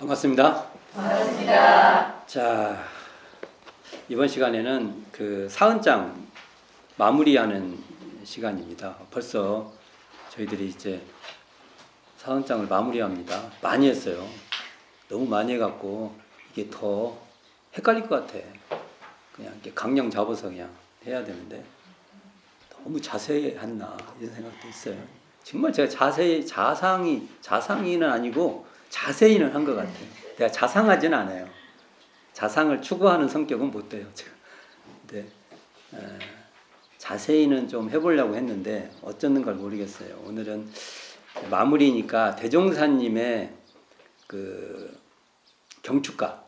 반갑습니다. 반갑습니다. 자, 이번 시간에는 그 사은장 마무리하는 시간입니다. 벌써 저희들이 이제 사은장을 마무리합니다. 많이 했어요. 너무 많이 해갖고 이게 더 헷갈릴 것 같아. 그냥 이렇게 강령 잡아서 그냥 해야 되는데 너무 자세히 했나 이런 생각도 있어요. 정말 제가 자상히는 아니고 자세히는 한 것 같아요. 내가 자상하지는 않아요. 자상을 추구하는 성격은 못 돼요, 제가. 근데 자세히는 좀 해보려고 했는데 어쩌는가 모르겠어요. 오늘은 마무리니까 대종사님의 그 경축가,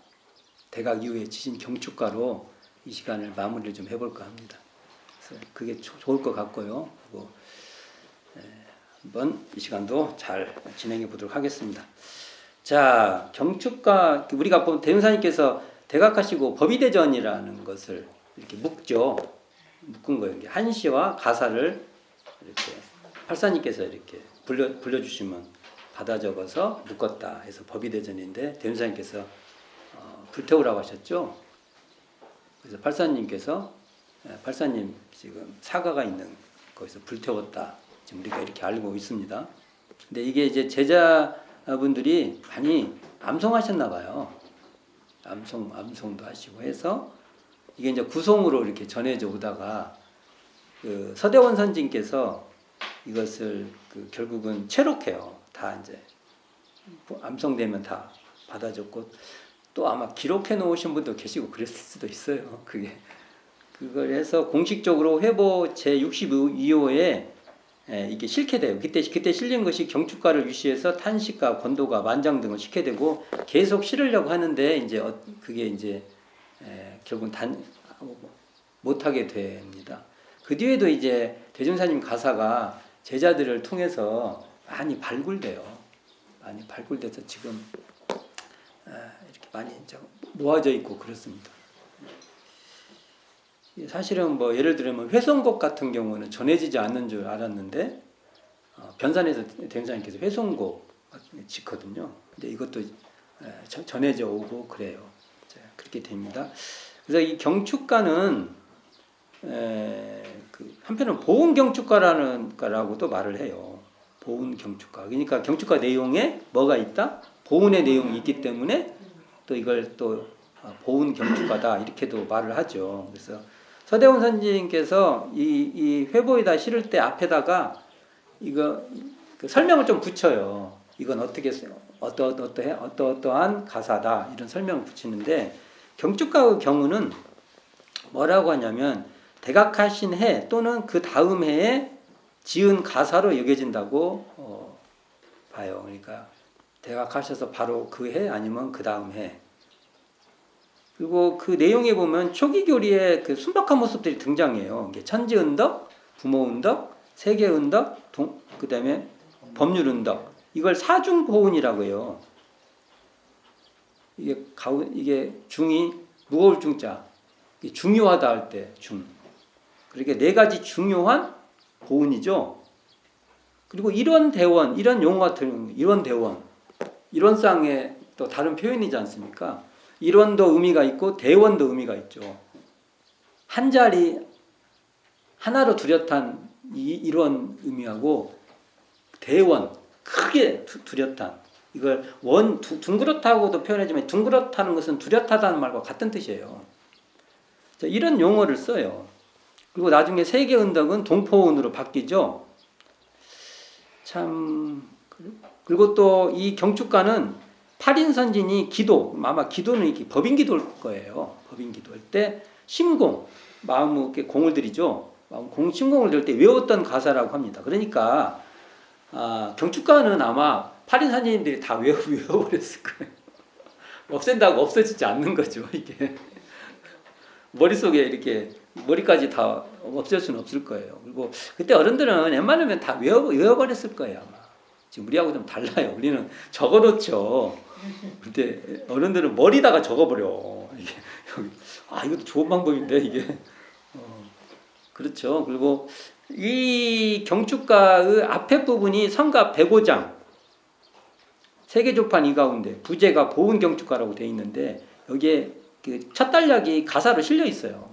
대각 이후에 지신 경축가로 이 시간을 마무리를 좀 해볼까 합니다. 그래서 그게 좋을 것 같고요. 그리고 한번 이 시간도 잘 진행해 보도록 하겠습니다. 자, 경축가, 우리가 보면 대종사님께서 대각하시고 법의대전이라는 것을 이렇게 묶은 거예요. 한시와 가사를 이렇게 팔사님께서 이렇게 불러주시면 받아 적어서 묶었다 해서 법의대전인데 대종사님께서 불태우라고 하셨죠. 그래서 팔사님께서 팔사님 지금 사가가 있는 거기서 불태웠다. 지금 우리가 이렇게 알고 있습니다. 근데 이게 이제 제자분들이 많이 암송하셨나 봐요. 암송도 하시고 해서 이게 이제 구송으로 이렇게 전해져 오다가 그 서대원 선진께서 이것을 결국은 채록해요. 다 이제 암송되면 다 받아줬고 또 아마 기록해 놓으신 분도 계시고 그랬을 수도 있어요. 그걸 해서 공식적으로 회보 제 62호에 이게 실게 돼요. 그때 실린 것이 경축가를 위시해서 탄식가, 권도가, 만장 등을 실게 되고 계속 실으려고 하는데 이제 그게 이제 결국은 못하게 됩니다. 그 뒤에도 이제 대종사님 가사가 제자들을 통해서 많이 발굴돼요. 많이 발굴돼서 지금 이렇게 많이 이제 모아져 있고 그렇습니다. 사실은 뭐 예를 들면 회송곡 같은 경우는 전해지지 않는 줄 알았는데 변산에서 대종사님께서 회송곡 짓거든요. 근데 이것도 전해져 오고 그래요. 그렇게 됩니다. 그래서 이 경축가는 한편은 보훈 경축가라고도 말을 해요. 보훈 경축가. 그러니까 경축가 내용에 뭐가 있다? 보훈의 내용이 있기 때문에 또 이걸 또 보훈 경축가다 이렇게도 말을 하죠. 그래서 서대원 선지님께서 이 회보에다 실을 때 앞에다가 이거 설명을 좀 붙여요. 이건 어떻게 어떠한 가사다 이런 설명을 붙이는데 경축가의 경우는 뭐라고 하냐면 대각하신 해 또는 그 다음 해에 지은 가사로 여겨진다고 봐요. 그러니까 대각하셔서 바로 그 해 아니면 그 다음 해. 그리고 그 내용에 보면 초기 교리의 그 순박한 모습들이 등장해요. 천지은덕, 부모은덕, 세계은덕, 그 다음에 법률은덕. 이걸 사중보훈이라고 해요. 이게 중이 무거울 중자. 중요하다 할 때 중. 그러니까 네 가지 중요한 보훈이죠. 그리고 일원대원, 이런 용어 같은 경우, 일원대원. 일원상의 또 다른 표현이지 않습니까? 일원도 의미가 있고 대원도 의미가 있죠. 한 자리 하나로 뚜렷한 일원 의미하고 대원 크게 뚜렷한 이걸 둥그렇다고도 표현하지만 둥그렇다는 것은 뚜렷하다는 말과 같은 뜻이에요. 이런 용어를 써요. 그리고 나중에 세계은덕은 동포운으로 바뀌죠. 참 그리고 또 이 경축가는 8인 선진이 기도, 아마 기도는 이렇게 법인기도일 거예요. 법인기도할 때 심공, 마음을 이렇게 공을 들이죠. 심공을 들 때 외웠던 가사라고 합니다. 그러니까 경축가는 아마 8인 선진님들이 다 외워버렸을 거예요. 없앤다고 없어지지 않는 거죠. 이게 머릿속에 이렇게 머리까지 다 없앨 수는 없을 거예요. 그리고 그때 어른들은 웬만하면 다 외워버렸을 거예요. 아마. 지금 우리하고 좀 달라요. 우리는 적어놓죠. 근데 어른들은 머리다가 적어버려. 이게 이것도 좋은 방법인데 이게 그렇죠. 그리고 이 경축가의 앞에 부분이 성가 105장 세계조판 이 가운데 부제가 보은경축가라고 되어 있는데 여기에 그 첫 단락이 가사로 실려 있어요.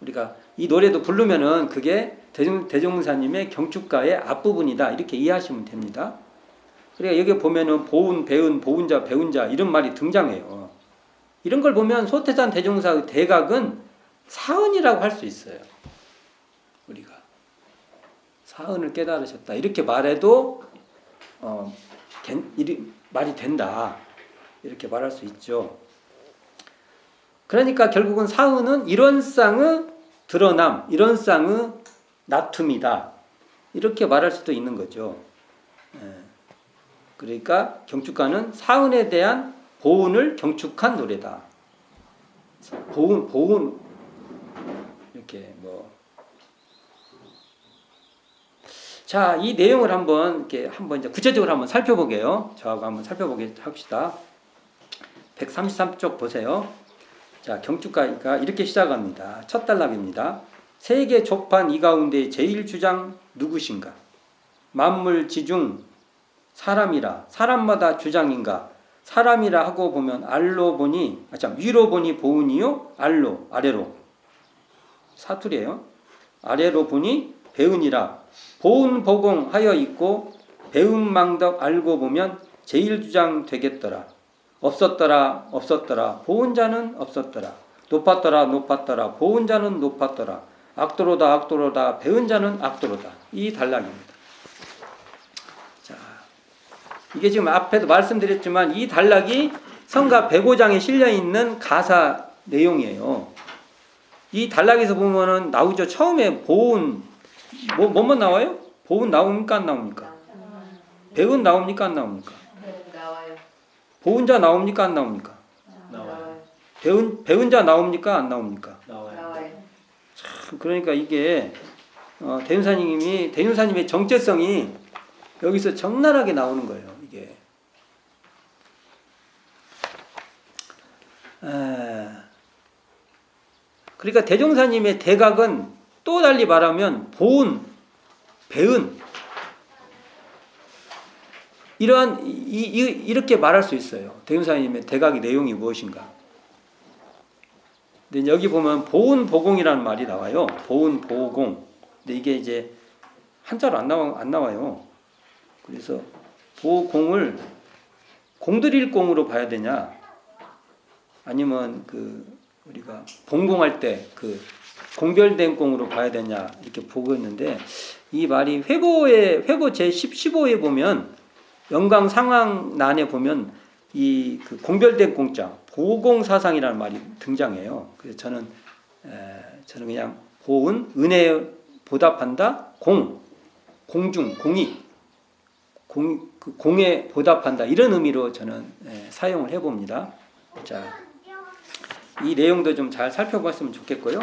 우리가 이 노래도 부르면은 그게 대종사님의 경축가의 앞부분이다 이렇게 이해하시면 됩니다. 그러니까 여기 보면은 보은, 배은, 보은자, 배운자 이런 말이 등장해요. 이런 걸 보면 소태산 대종사의 대각은 사은이라고 할 수 있어요. 우리가 사은을 깨달으셨다 이렇게 말해도 말이 된다 이렇게 말할 수 있죠. 그러니까 결국은 사은은 이런쌍의 드러남, 이런쌍의 나툼이다 이렇게 말할 수도 있는 거죠. 그러니까 경축가는 사은에 대한 보은을 경축한 노래다. 보은 이렇게 뭐. 자, 이 내용을 한번 이제 구체적으로 한번 살펴보게요. 저하고 한번 살펴보게 합시다. 133쪽 보세요. 자, 경축가가 이렇게 시작합니다. 첫 단락입니다. 세계 조판 이 가운데 제일 주장 누구신가? 만물 지중 사람이라 사람마다 주장인가? 사람이라 하고 보면 알로 보니 위로 보니 보은이요 알로 아래로 사투리예요. 아래로 보니 배은이라 보은 보공 하여 있고 배은 망덕 알고 보면 제일 주장 되겠더라. 없었더라 없었더라 보은 자는 없었더라. 높았더라 높았더라 보은 자는 높았더라. 악도로다 악도로다 배은 자는 악도로다. 이 단락입니다. 자, 이게 지금 앞에도 말씀드렸지만 이 단락이 성가 105장에 실려있는 가사 내용이에요. 이 단락에서 보면은 나오죠. 처음에 보은 뭐만 나와요? 보은 나옵니까 안 나옵니까? 배은 나옵니까 안 나옵니까? 나와요. 보은자 나옵니까 안 나옵니까? 나와요. 배은자 나옵니까 안 나옵니까? 나와요. 참 그러니까 이게 대윤사님의 정체성이 여기서 적나라하게 나오는 거예요. 이게 그러니까 대종사님의 대각은 또 달리 말하면 보은, 배은 이렇게 말할 수 있어요. 대윤사님의 대각의 내용이 무엇인가? 근데 여기 보면 보은 보공이라는 말이 나와요. 보은 보공. 근데 이게 이제 한자로 안 나와요. 그래서 보공을 공들일 공으로 봐야 되냐? 아니면 우리가 봉공할 때 공별된 공으로 봐야 되냐 이렇게 보고 있는데 이 말이 회보 제 15에 보면 영광 상황란에 보면 공별된 공자 보공사상이라는 말이 등장해요. 그래서 저는 그냥 보은 은혜에 보답한다 공중 공익 공에 보답한다 이런 의미로 저는 사용을 해봅니다. 자, 이 내용도 좀 잘 살펴봤으면 좋겠고요.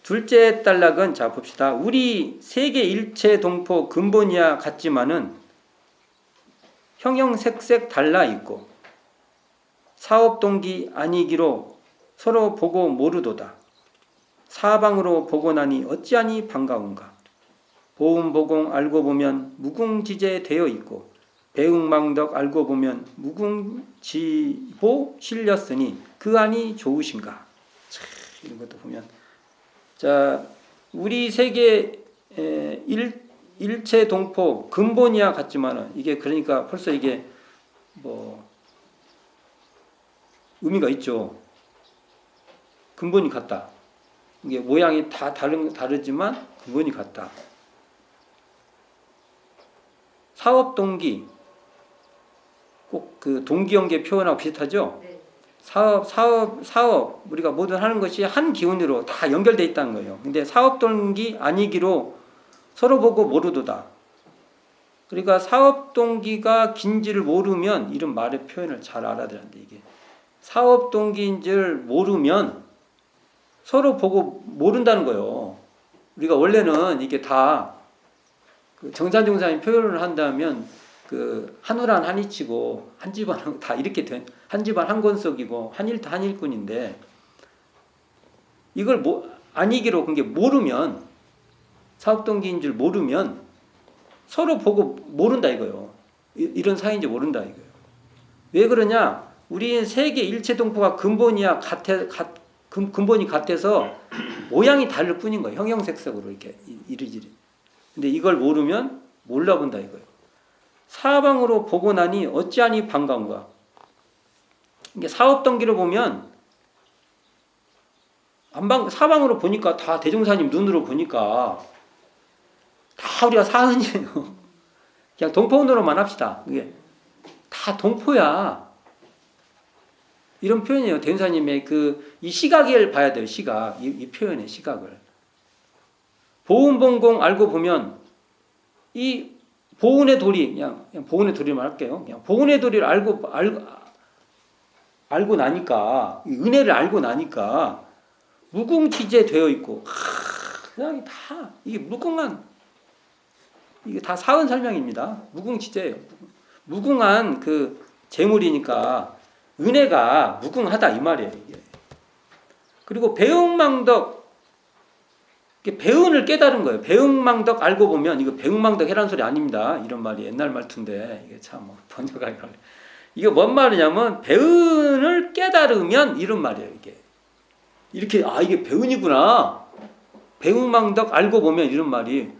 둘째 단락은 자 봅시다. 우리 세계 일체 동포 근본이야 같지만은 형형색색 달라 있고 사업 동기 아니기로 서로 보고 모르도다. 사방으로 보고 나니 어찌하니 반가운가. 보음보공 알고 보면 무궁지제 되어 있고 배웅망덕 알고 보면 무궁지보 실렸으니 그 안이 좋으신가. 이런 것도 보면 자 우리 세계 일체 동포 근본이야 같지만은 이게 그러니까 벌써 이게 뭐 의미가 있죠. 근본이 같다. 이게 모양이 다 다르지만 근본이 같다. 사업 동기 꼭 동기연계 표현하고 비슷하죠. 네. 사업 우리가 모든 하는 것이 한 기운으로 다 연결되어 있다는 거예요. 근데 사업 동기 아니기로 서로 보고 모르도다. 그러니까 사업 동기가 긴지를 모르면 이런 말의 표현을 잘 알아들었는데 이게 사업 동기인 줄 모르면 서로 보고 모른다는 거예요. 우리가 원래는 이게 다 정산정사님 표현을 한다면 한우란 한이치고 한 집안 다 이렇게 된 한 집안 한 권속이고 한일타 한일꾼인데 이걸 아니기로 그게 모르면 사업 동기인 줄 모르면 서로 보고 모른다 이거요. 이런 사이인지 모른다 이거예요. 왜 그러냐? 우리 세계 일체 동포가 근본이야 근본이 같아서 모양이 다를 뿐인 거예요. 형형색색으로 이렇게 이리저리. 근데 이걸 모르면 몰라본다 이거예요. 사방으로 보고 나니 어찌하니 반가운가. 이게 사업 동기를 보면 사방으로 보니까 다 대종사님 눈으로 보니까 다 우리가 사은이에요. 그냥 동포운동으로만 합시다. 이게 다 동포야. 이런 표현이에요. 대종사님의 이 시각을 봐야 돼요. 시각. 이 표현의 시각을. 보은봉공 알고 보면 이 보은의 도리, 그냥 보은의 도리만 할게요. 그냥 보은의 도리를 알고 나니까, 은혜를 알고 나니까, 무궁지제 되어 있고, 그냥 다, 이게 이게 다 사은 설명입니다. 무궁지제예요. 무궁한 재물이니까, 은혜가 무궁하다, 이 말이에요, 이게. 그리고 배응망덕, 배은을 깨달은 거예요. 배응망덕 알고 보면 이거 배응망덕 해라는 소리 아닙니다. 이런 말이 옛날 말투인데 이게 참 번역하기 어려워요. 이게 뭔 말이냐면 배은을 깨달으면 이런 말이에요. 이게 이렇게 이게 배은이구나. 배응망덕 알고 보면 이런 말이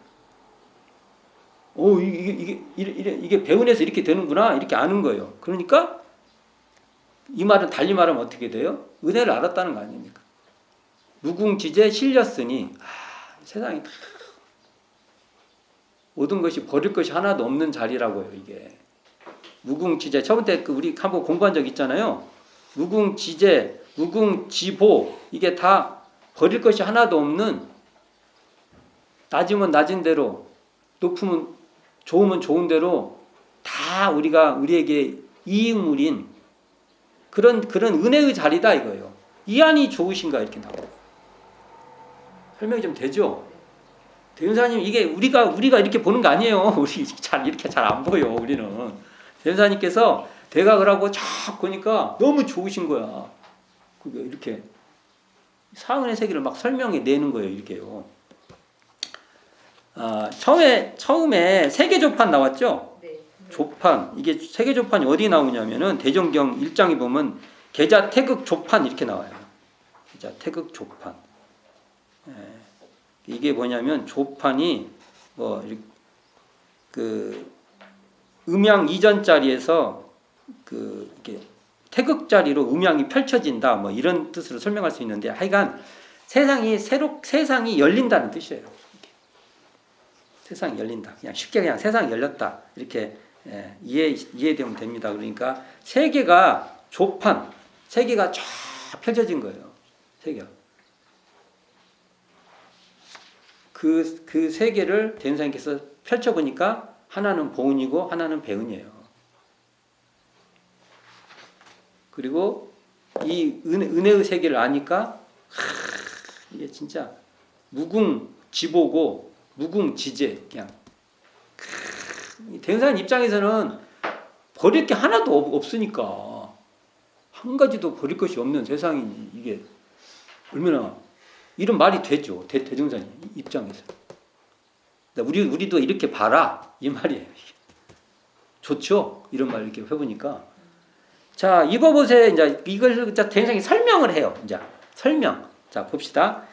이게 배은에서 이렇게 되는구나 이렇게 아는 거예요. 그러니까 이 말은 달리 말하면 어떻게 돼요? 은혜를 알았다는 거 아닙니까? 무궁지제 실렸으니 세상에 모든 것이 버릴 것이 하나도 없는 자리라고요. 이게 무궁지제. 저번에 우리 한번 공부한 적 있잖아요. 무궁지제, 무궁지보 이게 다 버릴 것이 하나도 없는 낮으면 낮은 대로 높으면 좋으면 좋은 대로 다 우리에게 이익물인 그런 은혜의 자리다 이거예요. 이 안이 좋으신가 이렇게 나와요. 설명이 좀 되죠? 대윤사님 이게 우리가 이렇게 보는 거 아니에요. 우리 이렇게 잘 안 보여 우리는. 대윤사님께서 대각을 하고 쫙 보니까 너무 좋으신 거야. 이렇게 사은의 세계를 막 설명해 내는 거예요. 이렇게요. 처음에 세계조판 나왔죠? 네. 조판. 이게 세계조판이 어디 나오냐면은 대종경 1장에 보면 계자 태극 조판 이렇게 나와요. 계자 태극 조판. 이게 뭐냐면 조판이 음양 이전 자리에서 이렇게 태극 자리로 음양이 펼쳐진다 이런 뜻으로 설명할 수 있는데 하여간 세상이 열린다는 뜻이에요. 세상이 열린다. 그냥 쉽게 그냥 세상이 열렸다 이렇게 이해되면 됩니다. 그러니까 세계가 조판, 세계가 쫙 펼쳐진 거예요. 세계가. 그 세계를 대은사님께서 펼쳐보니까 하나는 보은이고 하나는 배은이에요. 그리고 이 은혜의 세계를 아니까 이게 진짜 무궁지보고 무궁지제 그냥 대은사님 입장에서는 버릴 게 하나도 없으니까 한 가지도 버릴 것이 없는 세상이 이게 얼마나 이런 말이 되죠. 대종사님 입장에서. 우리도 이렇게 봐라. 이 말이에요. 좋죠? 이런 말 이렇게 해보니까. 자, 입어보세요. 이제 이걸 대종사님이 설명을 해요. 이제 설명. 자, 봅시다.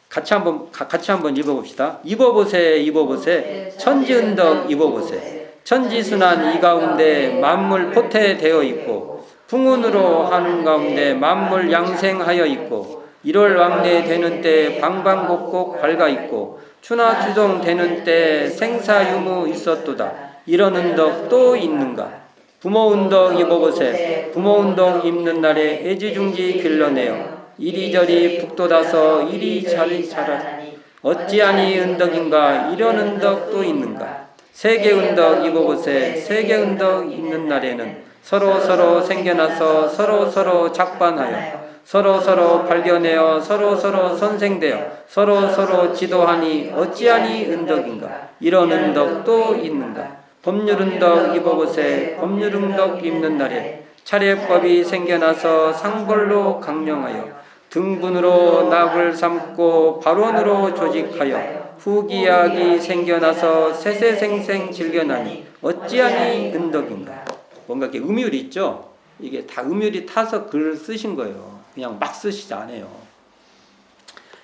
같이 한번 읽어봅시다. 입어보세. 천지은덕 입어보세. 천지순환 이 가운데 만물 포태되어 있고 풍운으로 하는 가운데 만물 양생하여 있고 1월 왕래 되는 때 방방곡곡 밝아 있고 추나 추종 되는 때 생사유무 있었도다. 이런 은덕 또 있는가? 부모 은덕 입어보세. 부모 은덕 입는 날에 애지중지 길러내어 이리저리 북돋아서 이리 자라니 어찌하니 은덕인가? 이런 은덕 또 있는가? 세계 은덕 입어보세. 세계 은덕 입는 날에는 서로 생겨나서 서로 작반하여 서로 발견하여 서로 선생되어 서로 지도하니 어찌하니 은덕인가? 이런 은덕 또 있는가? 법률 은덕 입어보세. 법률 은덕 입는 날에 차례법이 생겨나서 상벌로 강령하여 등분으로 납을 삼고 발원으로 조직하여 후기약이 생겨나서 세세생생 질겨나니 어찌하니 은덕인가. 뭔가 이렇게 음율이 있죠. 이게 다 음율이 타서 글을 쓰신 거예요. 그냥 막 쓰시지 않아요.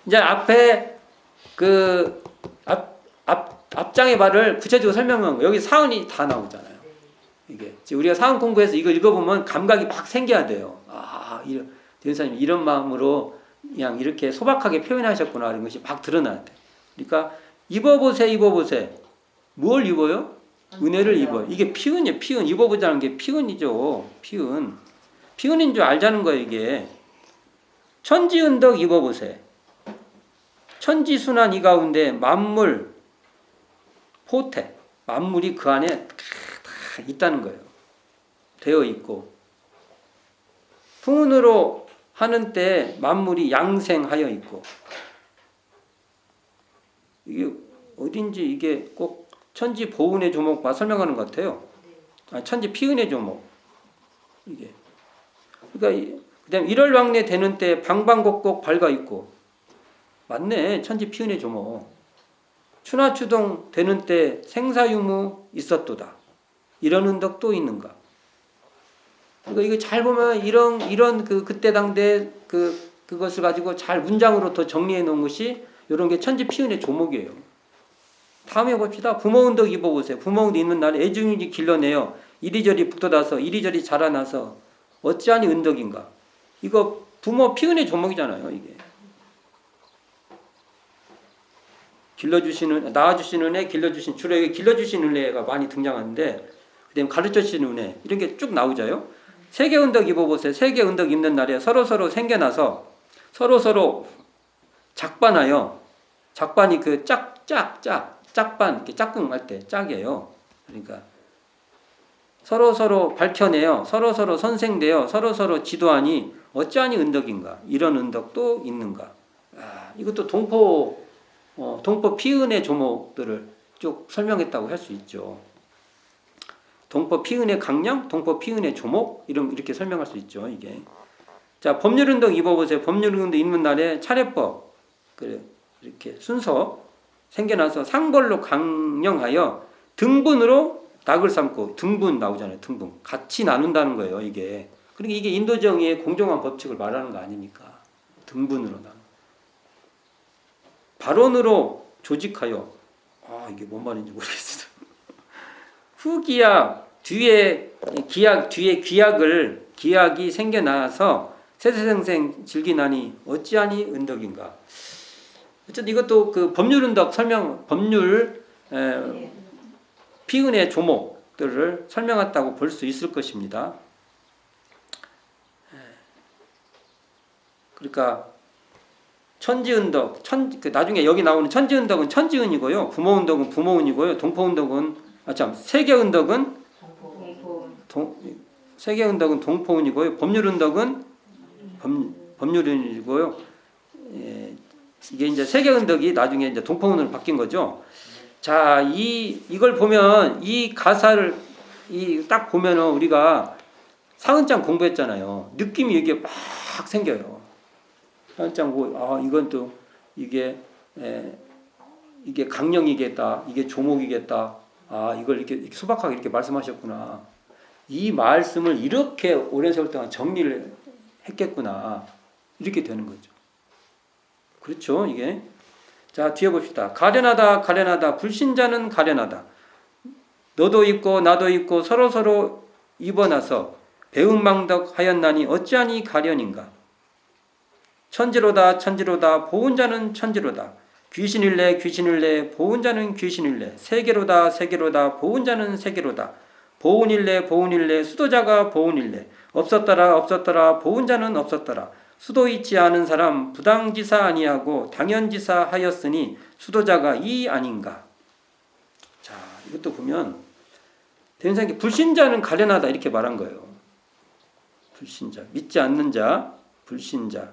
이제 앞에 그 앞장의 말을 구체적으로 설명한 거. 여기 사언이 다 나오잖아요. 이게 우리가 사언 공부해서 이거 읽어보면 감각이 막 생겨야 돼요. 아, 대사님 이런 마음으로 그냥 이렇게 소박하게 표현하셨구나 이런 것이 막 드러나야 돼. 그러니까 입어보세. 뭘 입어요? 은혜를 입어요. 이게 피은이에요. 피은. 입어보자는 게 피은이죠. 피은인 줄 알자는 거예요. 이게 천지은덕 입어보세. 천지순환 이 가운데 만물 포태 만물이 그 안에 다 있다는 거예요. 되어 있고 풍운으로 하는 때 만물이 양생하여 있고 이게 어딘지 이게 꼭 천지 보은의 조목과 설명하는 것 같아요. 천지 피은의 조목 이게 그러니까 그다음 일월왕래 되는 때 방방곡곡 밝아 있고 맞네. 천지 피은의 조목 추나추동 되는 때 생사유무 있었도다. 이런 은덕도 있는가? 그러니까 이거 잘 보면 이런 그때 당대 그것을 가지고 잘 문장으로 더 정리해 놓은 것이 이런 게 천지 피은의 조목이에요. 다음에 봅시다. 부모운덕 입어보세요. 부모운덕 있는 날에 애중인지 길러내요. 이리저리 북돋아서 이리저리 자라나서 어찌하니 은덕인가? 이거 부모 피은의 조목이잖아요. 이게 길러주시는 낳아주시는 애, 길러주신 주로 여기 길러주시는 은혜가 많이 등장하는데 그다음에 가르쳐주시는 은혜 이런 게 쭉 나오죠요. 세계 은덕 입어보세요. 세계 은덕 입는 날에 서로 생겨나서 서로 작반하여 작반이 그 짝반 이렇게 짝꿍할 때 짝이에요. 그러니까 서로 밝혀내요. 서로 선생되어 서로 지도하니 어찌하니 은덕인가. 이런 은덕도 있는가. 이것도 동포 피은의 조목들을 쭉 설명했다고 할 수 있죠. 동포 피은의 강령, 동포 피은의 조목 이렇게 설명할 수 있죠. 이게 자 법률운동 입어보세요. 법률운동 입는 날에 차례법 이렇게 순서 생겨나서 상벌로 강령하여 등분으로 낙을 삼고 등분 나오잖아요. 등분 같이 나눈다는 거예요. 이게 그러니까 이게 인도정의의 공정한 법칙을 말하는 거 아닙니까? 등분으로 나눈. 발언으로 조직하여 이게 뭔 말인지 모르겠어요. 후기약 뒤에 기약이 생겨나서 세세생생 즐기나니 어찌하니 은덕인가. 어쨌든 이것도 그 법률은덕 법률 피은의 조목들을 설명했다고 볼 수 있을 것입니다. 그러니까 천지은덕, 나중에 여기 나오는 천지은덕은 천지은이고요, 부모은덕은 부모은이고요, 동포은덕은 세계은덕은 세계은덕은 동포은이고요, 법률은덕은 법률은이고요. 이게 이제 세계은덕이 나중에 이제 동포은으로 바뀐 거죠. 자, 이걸 보면 이 가사를 딱 보면은 우리가 사은장 공부했잖아요. 느낌이 이게 막 생겨요. 사은장 보고 이건 또 이게 강령이겠다. 이게 조목이겠다. 이걸 이렇게 소박하게 이렇게 말씀하셨구나. 이 말씀을 이렇게 오랜 세월 동안 정리를 했겠구나. 이렇게 되는 거죠. 그렇죠, 이게. 자, 뒤에 봅시다. 가련하다. 불신자는 가련하다. 너도 있고 나도 있고 서로 입어나서 배은망덕 하였나니 어찌하니 가련인가. 천지로다 보은자는 천지로다. 귀신일래 보은자는 귀신일래. 세계로다 보은자는 세계로다. 보은일래 수도자가 보은일래. 없었더라 보은자는 없었더라. 수도 있지 않은 사람 부당지사 아니하고 당연지사 하였으니 수도자가 이 아닌가. 자, 이것도 보면 대인상에 불신자는 가련하다 이렇게 말한 거예요. 불신자, 믿지 않는 자, 불신자.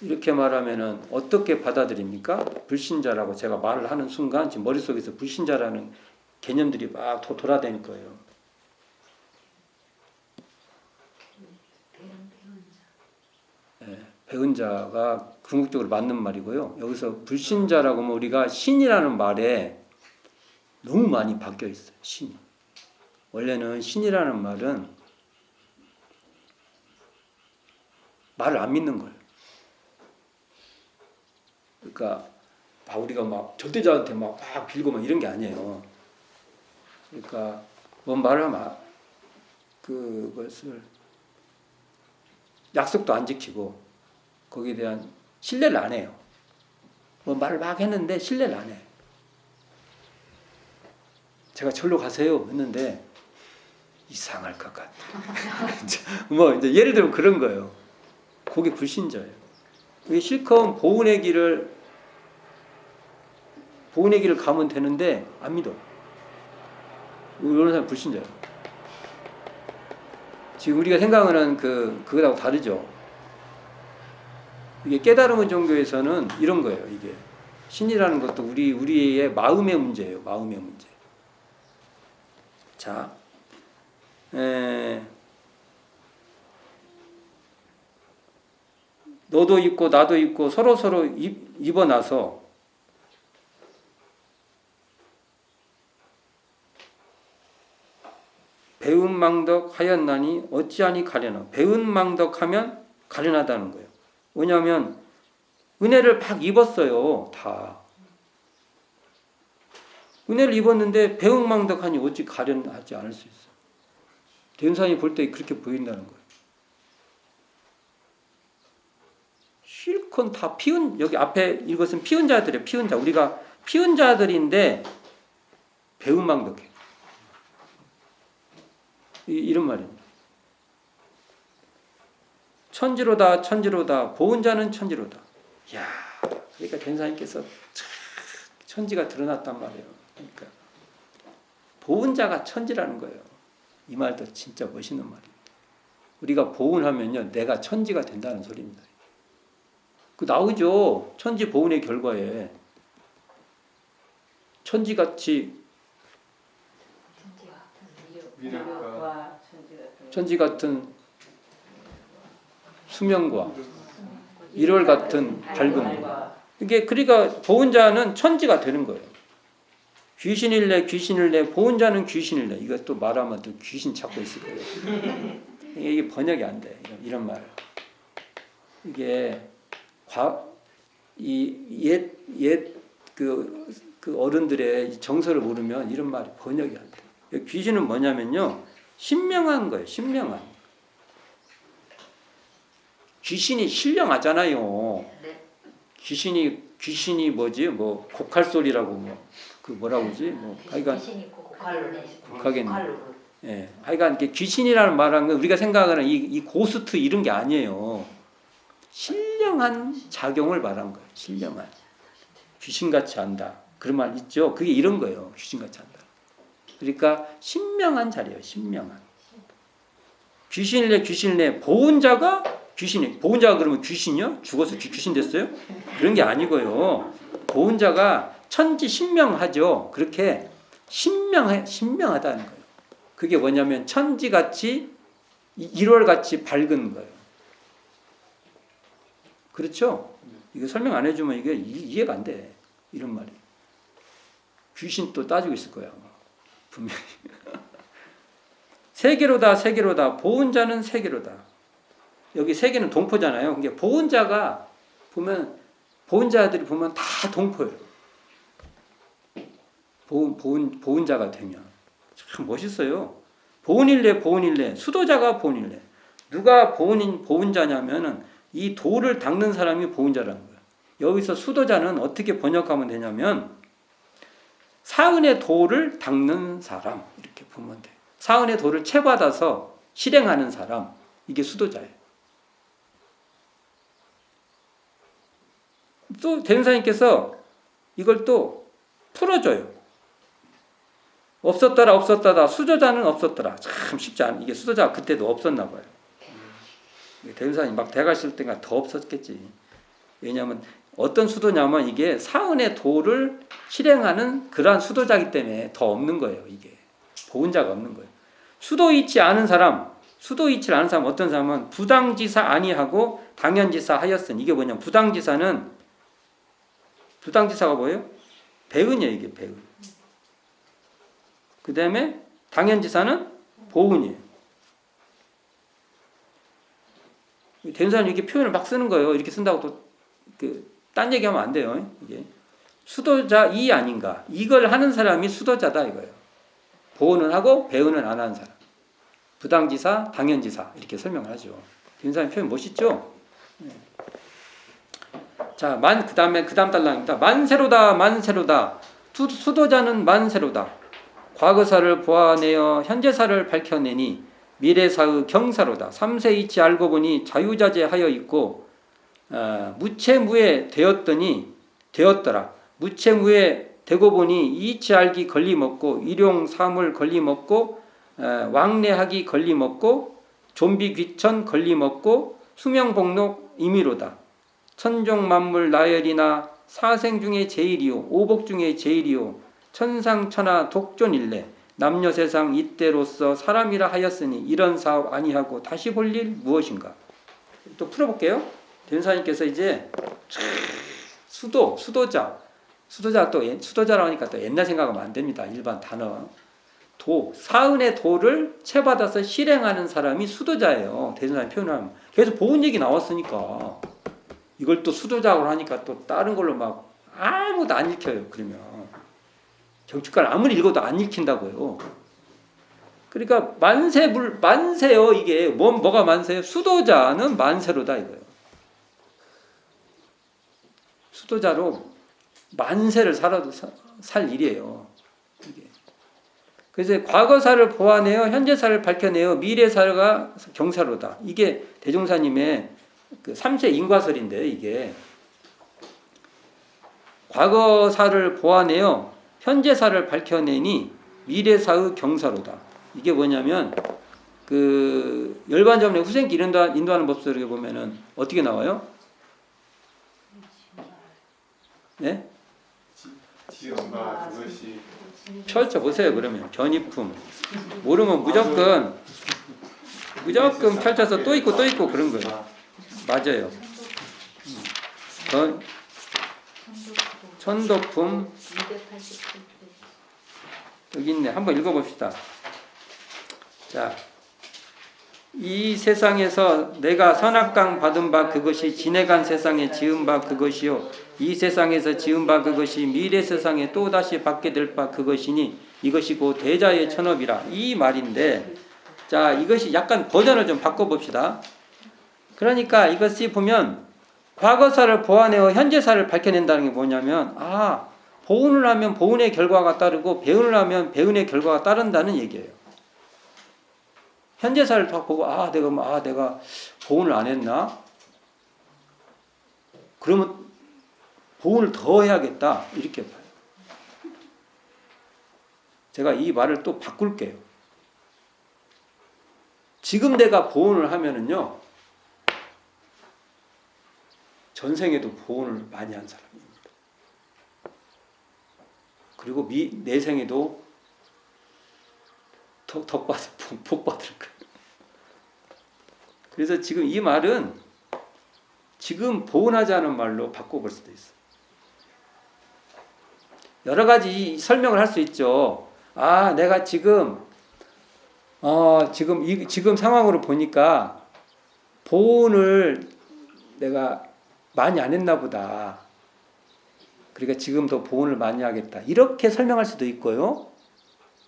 이렇게 말하면은 어떻게 받아들입니까? 불신자라고 제가 말을 하는 순간 지금 머릿속에서 불신자라는 개념들이 막 돌아다닐 거예요. 배운 자가 궁극적으로 맞는 말이고요. 여기서 불신자라고 하면 우리가 신이라는 말에 너무 많이 바뀌어 있어요. 신이. 원래는 신이라는 말은 말을 안 믿는 거예요. 그러니까 우리가 막 절대자한테 막 빌고 막 이런 게 아니에요. 그러니까 뭔 말을 하면 그것을 약속도 안 지키고 거기에 대한 신뢰를 안 해요. 뭐 말을 막 했는데 신뢰를 안 해요. 제가 절로 가세요 했는데 이상할 것 같아. 뭐 이제 예를 들면 그런 거예요. 그게 불신자예요. 그게 실컷 보은의 길을 가면 되는데 안 믿어. 이런 사람 불신자예요. 지금 우리가 생각하는 그거하고 다르죠. 이게 깨달음의 종교에서는 이런 거예요. 이게 신이라는 것도 우리의 마음의 문제예요. 마음의 문제. 자, 너도 입고 나도 입고 서로 입어놔서 배은망덕 하였나니 어찌하니 가려나. 배은망덕하면 가련하다는 거예요. 왜냐하면 은혜를 막 입었어요. 다. 은혜를 입었는데 배은망덕하니 어찌 가련하지 않을 수 있어. 대은사님이 볼 때 그렇게 보인다는 거예요. 실컷 다 여기 앞에 이것은 피운 자들이에요. 피운 자. 우리가 피운 자들인데 배은망덕해. 이런 말입니다. 천지로다 천지로다 보은 자는 천지로다. 이야, 그러니까 대은사님께서 천지가 드러났단 말이에요. 그러니까 보은 자가 천지라는 거예요. 이 말도 진짜 멋있는 말입니다. 우리가 보은하면요, 내가 천지가 된다는 소리입니다. 그 나오죠. 천지 보은의 결과에 천지 같은 수명과 1월 같은 밝음. 이게 그러니까 보은 자는 천지가 되는 거예요. 귀신일래 보은 자는 귀신일래. 이것도 말하면 또 귀신 찾고 있을 거예요. 이게 번역이 안 돼. 이런 말. 이게 그 어른들의 정서를 모르면 이런 말이 번역이 안 돼. 귀신은 뭐냐면요, 신명한 거예요. 신명한. 귀신이 신령하잖아요. 귀신이 뭐지? 뭐 곡할 소리라고 뭐라고 그러지? 하여간 귀신이 곡할로네. 곡하겠네. 예, 하여간 귀신이라는 말은 우리가 생각하는 이 고스트 이런 게 아니에요. 신령한 작용을 말한 거예요. 신령한. 귀신같이 한다. 그런 말 있죠. 그게 이런 거예요. 귀신같이 한다. 그러니까 신명한 자리예요. 신명한. 귀신이래 보은 자가 귀신이. 보은 자가 그러면 귀신이요? 죽어서 귀신 됐어요? 그런 게 아니고요. 보은 자가 천지 신명하죠. 그렇게 신명하다는 거예요. 그게 뭐냐면 천지같이 1월같이 밝은 거예요. 그렇죠? 이거 설명 안 해주면 이게 이해가 안 돼. 이런 말이. 귀신 또 따지고 있을 거야. 아마. 분명히. 세계로다. 보은 자는 세계로다. 여기 세계는 동포잖아요. 그게 보은 자가 보은 자들이 보면 다 동포예요. 보은 자가 되면 참 멋있어요. 보은일래. 수도자가 보은일래. 누가 보은 자냐면은 이 도를 닦는 사람이 보은 자라는 거예요. 여기서 수도자는 어떻게 번역하면 되냐면 사은의 도를 닦는 사람 이렇게 보면 돼요. 사은의 도를 채받아서 실행하는 사람, 이게 수도자예요. 또 대은사님께서 이걸 또 풀어줘요. 없었더라. 수도자는 없었더라. 참 쉽지 않아. 이게 수도자가 그때도 없었나 봐요. 대은사님 막 대학 갔을 때가 더 없었겠지. 왜냐하면 어떤 수도냐면 이게 사은의 도를 실행하는 그러한 수도자이기 때문에 더 없는 거예요. 이게 보은 자가 없는 거예요. 수도 있지 않은 사람, 수도이치를 아는 사람 어떤 사람은 부당지사 아니하고 당연지사 하였으니 이게 뭐냐? 부당지사가 뭐예요? 배은이에요. 이게 배은. 그 다음에 당연지사는 보은이에요. 대운사는 이렇게 표현을 막 쓰는 거예요. 이렇게 쓴다고 또 딴 얘기하면 안 돼요. 이게 수도자 이 아닌가? 이걸 하는 사람이 수도자다 이거예요. 보은은 하고 배은은 안 하는 사람. 부당지사, 당연지사 이렇게 설명을 하죠. 대운사님 표현 멋있죠? 자, 그다음 달랑입니다. 만세로다. 수도자는 만세로다. 과거사를 보아내어 현재사를 밝혀내니 미래사의 경사로다. 삼세이치 알고 보니 자유자재하여 있고 무체무에 되었더라. 무체무에 되고 보니 이치 알기 걸림없고 일용 사물 걸림없고 왕래하기 걸림없고 좀비 귀천 걸림없고 수명복록 임의로다. 천종만물 나열이나 사생 중에 제일이요 오복 중에 제일이요 천상천하 독존일래 남녀세상 이때로서 사람이라 하였으니 이런 사업 아니하고 다시 볼 일 무엇인가. 또 풀어볼게요. 대운사님께서 이제 수도자라고 하니까 또 옛날 생각하면 안 됩니다. 일반 단어. 사은의 도를 채받아서 실행하는 사람이 수도자예요. 대운사님 표현하면. 그래서 보은 얘기 나왔으니까 이걸 또 수도자로 하니까 또 다른 걸로 막 아무것도 안 읽혀요. 그러면 경축가를 아무리 읽어도 안 읽힌다고요. 그러니까 만세요. 이게 뭐가 만세요? 수도자는 만세로다 이거예요. 수도자로 만세를 살아도 살 일이에요. 이게. 그래서 과거사를 보완해요, 현재사를 밝혀내요, 미래사가 경사로다. 이게 대종사님의 그 3세 인과설인데 이게 과거사를 보완해요, 현재사를 밝혀내니 미래사의 경사로다. 이게 뭐냐면 그 열반점의 후생기 인도하는 법설에 보면은 어떻게 나와요? 네? 지음과 그것이 펼쳐 보세요. 그러면 견입품 모르면 무조건 펼쳐서 또 있고 그런 거예요. 맞아요. 천도품 여기 있네. 한번 읽어봅시다. 자, 이 세상에서 내가 선악강 받은 바 그것이 지내간 세상에 지은 바 그것이요 이 세상에서 지은 바 그것이 미래 세상에 또다시 받게 될 바 그것이니 이것이 곧 대자의 천업이라 이 말인데, 자, 이것이 약간 버전을 좀 바꿔봅시다. 그러니까 이것이 보면 과거사를 보완해서 현재사를 밝혀낸다는 게 뭐냐면 보은을 하면 보은의 결과가 따르고 배은을 하면 배은의 결과가 따른다는 얘기예요. 현재사를 딱 보고 내가 보은을 안 했나? 그러면 보은을 더 해야겠다 이렇게 봐요. 제가 이 말을 또 바꿀게요. 지금 내가 보은을 하면은요 전생에도 보은을 많이 한 사람입니다. 그리고 내생에도 복 받을 거예요. 그래서 지금 이 말은 지금 보은하지 않은 말로 바꿔볼 수도 있어요. 여러 가지 설명을 할 수 있죠. 내가 지금 상황으로 보니까 보은을 내가 많이 안 했나 보다. 그러니까 지금도 보은을 많이 하겠다. 이렇게 설명할 수도 있고요.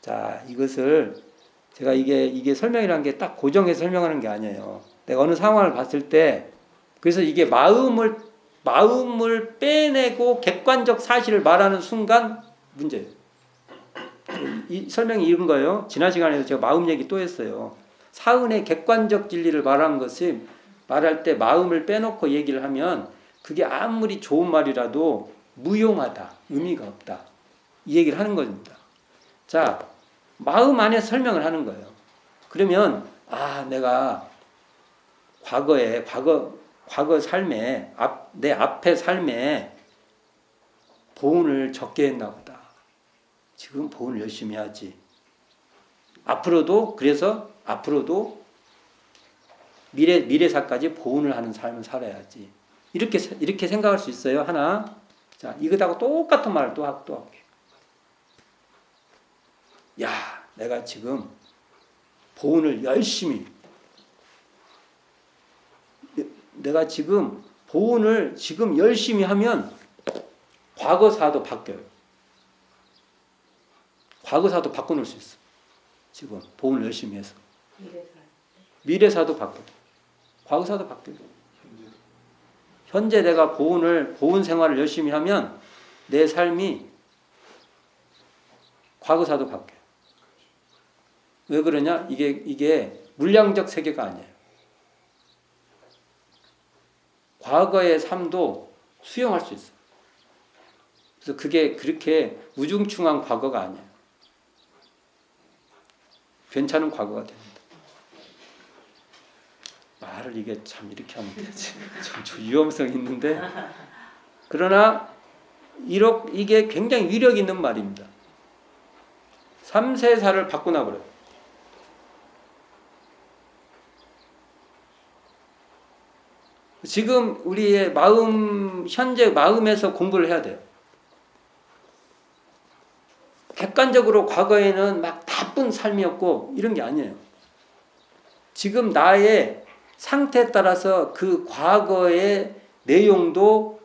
자, 이것을 제가 이게 설명이라는 게 딱 고정해서 설명하는 게 아니에요. 내가 어느 상황을 봤을 때, 그래서 이게 마음을 빼내고 객관적 사실을 말하는 순간 문제예요. 이 설명이 이런 거예요. 지난 시간에도 제가 마음 얘기 또 했어요. 사은의 객관적 진리를 말하는 것이 말할 때 마음을 빼놓고 얘기를 하면 그게 아무리 좋은 말이라도 무용하다, 의미가 없다. 이 얘기를 하는 겁니다. 자, 마음 안에서 설명을 하는 거예요. 그러면 내가 과거 삶에 내 앞의 삶에 보은을 적게 했나 보다. 지금 보은을 열심히 하지. 앞으로도 미래사까지 보훈을 하는 삶을 살아야지. 이렇게 생각할 수 있어요. 하나. 자, 이거하고 똑같은 말을 또 할게요. 야, 내가 지금 보훈을 열심히 하면 과거사도 바뀌어요. 과거사도 바꿔놓을 수 있어. 지금 보훈을 열심히 해서. 미래사도 바뀌어요. 과거사도 바뀌어요. 현재 내가 보훈 생활을 열심히 하면 내 삶이 과거사도 바뀌어요. 왜 그러냐? 이게 물량적 세계가 아니에요. 과거의 삶도 수용할 수 있어요. 그래서 그게 그렇게 우중충한 과거가 아니에요. 괜찮은 과거가 됩니다. 말을 이게 참 이렇게 하면 되지. 좀 위험성이 있는데, 그러나 이게 굉장히 위력 있는 말입니다. 3세사를 바꾸나 버려요. 지금 우리의 현재 마음에서 공부를 해야 돼요. 객관적으로 과거에는 막 나쁜 삶이었고 이런 게 아니에요. 지금 나의 상태에 따라서 그 과거의 내용도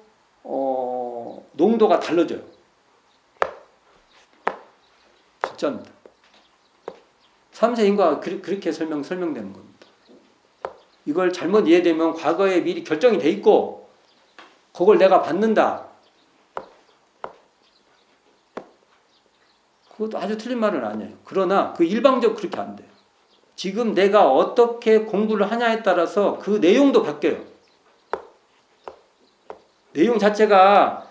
농도가 달라져요. 진짜입니다. 3세 인과가 그렇게 설명되는 겁니다. 이걸 잘못 이해되면 과거에 미리 결정이 돼 있고 그걸 내가 받는다. 그것도 아주 틀린 말은 아니에요. 그러나 그 일방적으로 그렇게 안 돼요. 지금 내가 어떻게 공부를 하냐에 따라서 그 내용도 바뀌어요. 내용 자체가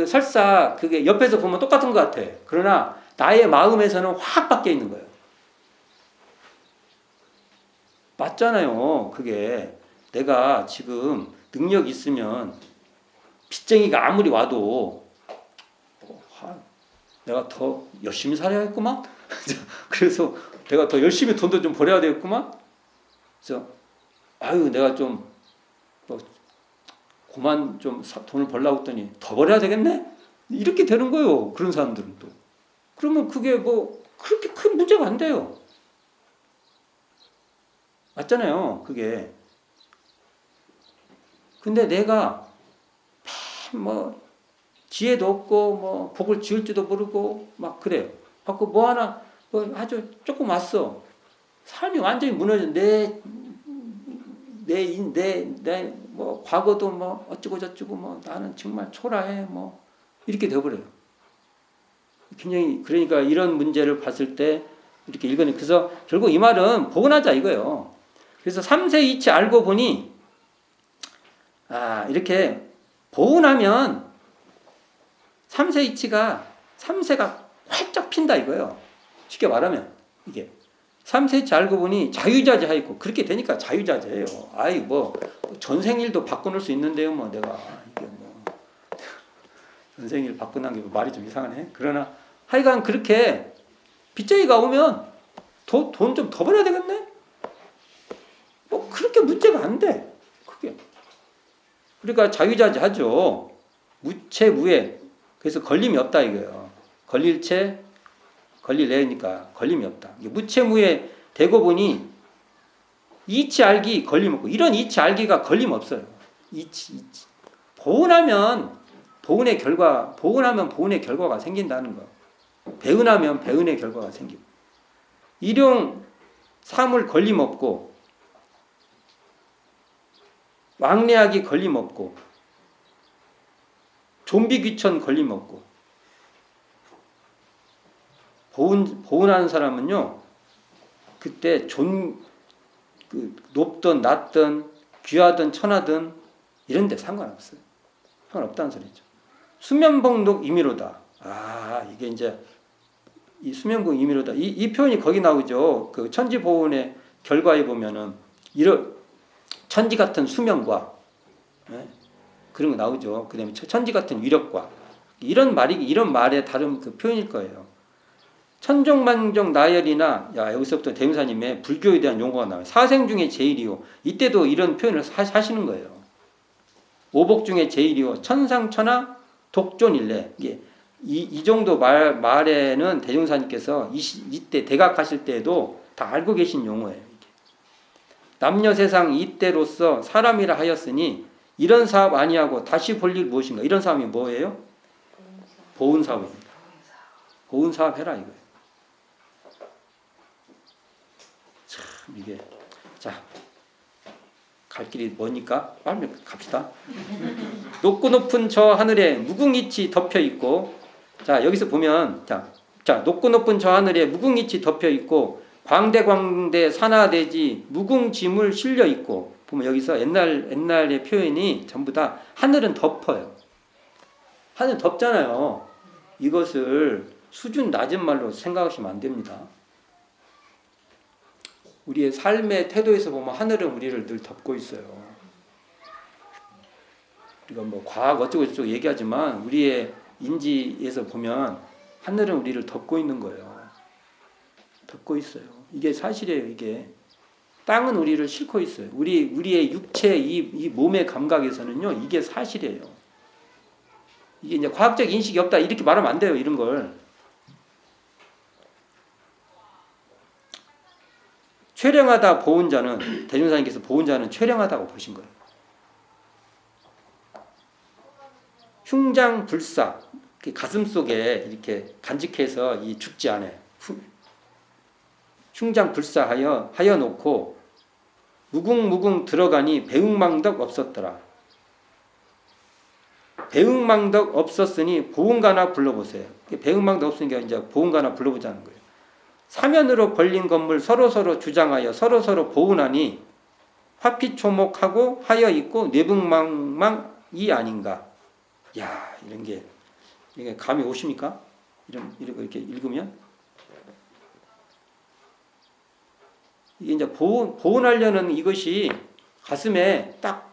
설사 그게 옆에서 보면 똑같은 것 같아. 그러나 나의 마음에서는 확 바뀌어 있는 거예요. 맞잖아요. 그게 내가 지금 능력 있으면 빚쟁이가 아무리 와도 내가 더 열심히 살아야겠구만. 그래서 내가 더 열심히 돈도 좀 벌어야 되겠구만. 그래서 내가 좀 그만 좀 돈을 벌려고 했더니 더 벌어야 되겠네. 이렇게 되는 거예요. 그런 사람들은 또. 그러면 그게 그렇게 큰 문제가 안 돼요. 맞잖아요. 그게. 근데 내가 지혜도 없고 복을 지을지도 모르고 막 그래요. 갖고 하나 아주 조금 왔어. 삶이 완전히 무너져. 내 과거도 어쩌고 저쩌고 나는 정말 초라해 이렇게 되어버려요. 굉장히 그러니까 이런 문제를 봤을 때 이렇게 읽어내. 그래서 결국 이 말은 복원하자 이거예요. 그래서 3세 이치 알고 보니 이렇게 복원하면 3세 이치가 3세가 활짝 핀다 이거예요. 쉽게 말하면 이게 3세 이치 알고 보니 자유자재하였고 그렇게 되니까 자유자재예요. 전생일도 바꿔놓을 수 있는데요. 내가 이게 전생일 바꾸는 게 말이 좀 이상하네. 그러나 하여간 그렇게 빚쟁이가 오면 돈 좀 더 벌어야 되겠네. 그렇게 문제가 안 돼. 그게. 그러니까 자유자재하죠. 무채무예. 그래서 걸림이 없다 이거예요. 걸릴채 걸릴래니까 걸림이 없다. 무채무예 되고 보니 이치 알기 걸림 없고 이런 이치 알기가 걸림 없어요. 이치. 보은하면 보은의 결과가 생긴다는 거. 배은하면 배은의 결과가 생기고. 일용 사물 걸림 없고 왕래하기 걸림 없고 좀비 귀천 걸림 없고. 보은하는 사람은요, 그때 높든 낮든 귀하든 천하든 이런 데 상관없어요. 상관없다는 소리죠. 수면복록 임의로다. 이게 이제 이 수면복 임의로다. 이 표현이 거기 나오죠. 그 천지보훈의 결과에 보면은 이런 천지 같은 수명과 그런 거 나오죠. 그다음에 천지 같은 위력과 이런 말에 다른 그 표현일 거예요. 천종만종 나열이나 여기서부터 대흥사님의 불교에 대한 용어가 나와요. 사생 중에 제일이요. 이때도 이런 표현을 하시는 거예요. 오복 중에 제일이요. 천상천하 독존일래. 이 정도 말에는 대종사님께서 이때 대각하실 때에도 다 알고 계신 용어예요. 이게. 남녀 세상 이때로서 사람이라 하였으니 이런 사업 아니하고 다시 볼 일 무엇인가. 이런 사업이 뭐예요? 보훈사업입니다. 보훈사업 해라 이거예요. 참 이게 자 갈 길이 머니까 빨리 갑시다. 높고 높은 저 하늘에 무궁이치 덮여 있고 자 여기서 보면 자 높고 높은 저 하늘에 무궁이치 덮여 있고 광대 산하대지 무궁지물 실려 있고 보면 여기서 옛날의 표현이 전부 다 하늘은 덮어요. 하늘 덮잖아요. 이것을 수준 낮은 말로 생각하시면 안 됩니다. 우리의 삶의 태도에서 보면 하늘은 우리를 늘 덮고 있어요. 우리가 뭐 과학 어쩌고 저쩌고 얘기하지만 우리의 인지에서 보면 하늘은 우리를 덮고 있는 거예요. 덮고 있어요. 이게 사실이에요. 이게 땅은 우리를 싣고 있어요. 우리의 육체 이 몸의 감각에서는요. 이게 사실이에요. 이게 이제 과학적 인식이 없다 이렇게 말하면 안 돼요. 이런 걸. 최량하다 보훈자는 대종사님께서 보훈자는 최량하다고 보신 거예요. 흉장불사 가슴 속에 이렇게 간직해서 이 죽지 않아요. 흉장불사하여 놓고 무궁무궁 들어가니 배웅망덕 없었더라. 배웅망덕 없었으니 보훈가나 불러보세요. 배웅망덕 없으니까 이제 보훈가나 불러보자는 거예요. 사면으로 벌린 건물 서로서로 주장하여 서로서로 보훈하니 화피초목하고 하여 있고 내붕망망이 아닌가. 야 이게 감이 오십니까? 이렇게 읽으면 이게 이제 보훈하려는 이것이 가슴에 딱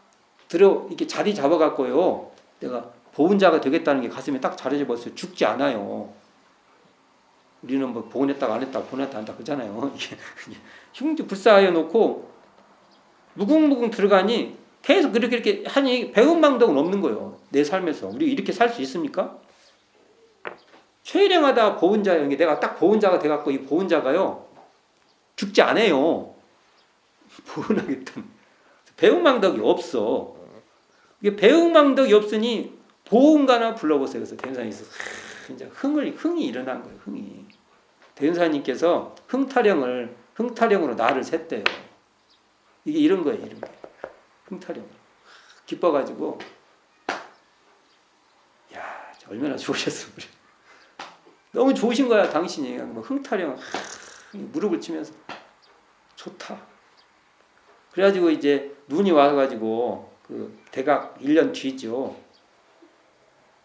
이렇게 자리 잡아갖고요. 내가 보훈자가 되겠다는 게 가슴에 딱 자리 잡았어요. 죽지 않아요. 우리는 뭐 보훈했다가 안 했다가 보훈했다 안 했다 그러잖아요. 흉지 불사하여 놓고 무궁무궁 들어가니 계속 그렇게 하니 배은망덕은 없는 거예요. 내 삶에서. 우리 이렇게 살 수 있습니까? 최량하다 보훈자요. 내가 딱 보훈자가 돼갖고 이 보훈자가요. 죽지 않아요. 보훈하겠다는. 배은망덕이 없어. 이게 배은망덕이 없으니 보훈가나 불러보세요. 그래서 대현사님께서 이제 흥이 일어난 거예요. 흥이. 대현사님께서 흥타령으로 나를 샜대요. 이게 이런 거예요. 이런 게. 흥타령. 기뻐가지고 야 얼마나 좋으셨어. 너무 좋으신 거야 당신이. 뭐 흥타령 무릎을 치면서 좋다. 그래가지고 이제 눈이 와가지고 그 대각 1년 뒤죠.